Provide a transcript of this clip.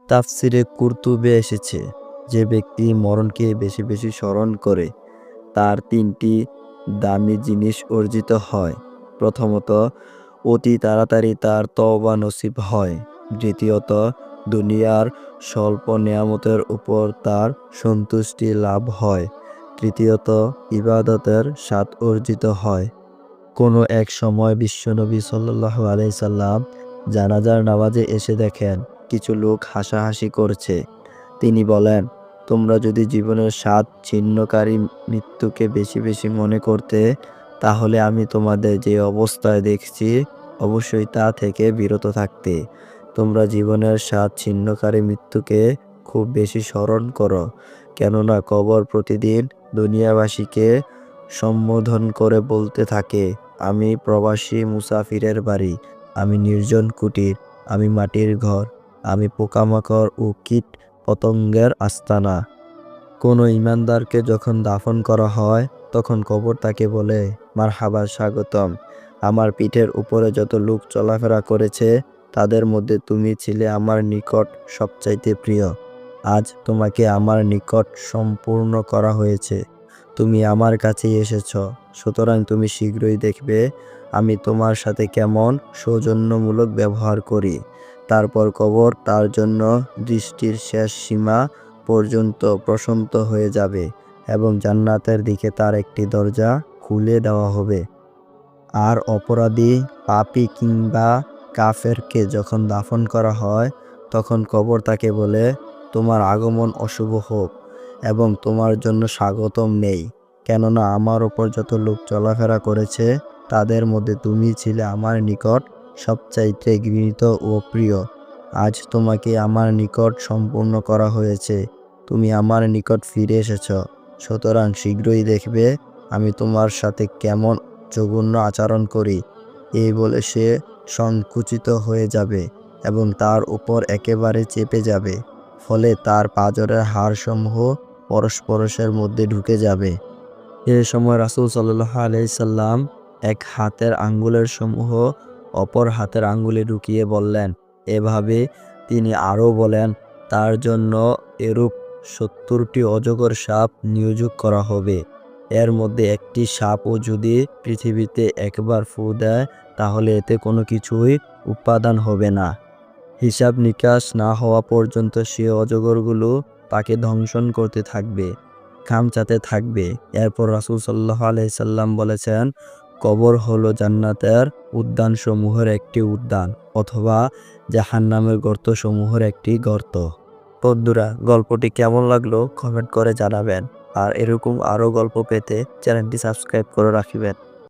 তাফসিরে কুরতুবে এসেছে, যে ব্যক্তি মরণকে বেশি বেশি স্মরণ করে তার তিনটি দামি জিনিস অর্জিত হয়। প্রথমত, অতি তাড়াতাড়ি তার তওবা নসিব হয়। দ্বিতীয়ত, দুনিয়ার স্বল্প নেয়ামতের উপর তার সন্তুষ্টি লাভ হয়। তৃতীয়ত, ইবাদতের স্বাদ অর্জিত হয়। কোনো এক সময় বিশ্বনবী সাল্লাল্লাহু আলাইহি সাল্লাম জানাজার নামাজে এসে দেখেন কিছু লোক হাসাহাসি করছে। তিনি বলেন, তোমরা যদি জীবনের স্বাদ ছিন্নকারী মৃত্যুকে বেশি বেশি মনে করতে, তাহলে আমি তোমাদের যে অবস্থায় দেখছি অবশ্যই তা থেকে বিরত থাকতে। তোমরা জীবনের স্বাদ ছিন্নকারী মৃত্যুকে খুব বেশি স্মরণ করো, কেননা কবর প্রতিদিন দুনিয়াবাসীকে সম্বোধন করে বলতে থাকে, আমি প্রবাসী মুসাফিরের বাড়ি, আমি নির্জন কুটির, আমি মাটির ঘর, আমি পোকামাকড় ও কীট পতঙ্গের আস্তানা। কোনো ইমানদারকে যখন দাফন করা হয় তখন কবর তাকে বলে, মারহাবা, স্বাগতম। আমার পিঠের উপরে যত লোক চলাফেরা করেছে তাদের মধ্যে তুমি ছিলে আমার নিকট সবচাইতে প্রিয়। আজ তোমাকে আমার নিকট সম্পূর্ণ করা হয়েছে, তুমি আমার কাছেই এসেছ, সুতরাং তুমি শীঘ্রই দেখবে আমি তোমার সাথে কেমন সৌজন্যমূলক ব্যবহার করি। তারপর কবর তার জন্য দৃষ্টির শেষ সীমা পর্যন্ত প্রশস্ত হয়ে যাবে এবং জান্নাতের দিকে তার একটি দরজা খুলে দেওয়া হবে। আর অপরাধী, পাপী কিংবা কাফেরকে যখন দাফন করা হয় তখন কবর তাকে বলে, তোমার আগমন অশুভ হোক এবং তোমার জন্য স্বাগতম নেই, কেননা আমার ওপর যত লোক চলাফেরা করেছে তাদের মধ্যে তুমি ছিলে আমার নিকট সবচাইতে ঘৃণিত ও প্রিয়। আজ তোমাকে আমার নিকট সম্পূর্ণ করা হয়েছে, তুমি আমার নিকট ফিরে এসেছ, সুতরাং শীঘ্রই দেখবে আমি তোমার সাথে কেমন জঘন্য আচরণ করি। এই বলে সে সংকুচিত হয়ে যাবে এবং তার উপর একেবারে চেপে যাবে, ফলে তার পাঁজরের হাড়সমূহ পরস্পরের মধ্যে ঢুকে যাবে। এ সময় রাসূল সাল্লাল্লাহু আলাইহি সাল্লাম এক হাতের আঙ্গুলের সমূহ অপর হাতের আঙ্গুলে ঢুকিয়ে বললেন। এভাবে তিনি আরও বলেন, তার জন্য এরূপ ৭০টি অজগর সাপ নিয়োজিত করা হবে। এর মধ্যে একটি সাপও যদি পৃথিবীতে একবার ফু দেয় তাহলে এতে কোনো কিছুই উৎপাদন হবে না। হিসাব নিকাশ না হওয়া পর্যন্ত সে অজগরগুলো তাকে ধ্বংসন করতে থাকবে, খামচাতে থাকবে। এরপর রাসূল সাল্লাল্লাহু আলাইহি সাল্লাম বলেছেন, কবর হলো জান্নাতের উদ্যানসমূহের একটি উদ্যান অথবা জাহান্নামের গর্তসমূহের একটি গর্ত। বন্ধুরা, গল্পটি কেমন লাগলো কমেন্ট করে জানাবেন, আর এরকম আরও গল্প পেতে চ্যানেলটি সাবস্ক্রাইব করে রাখবেন।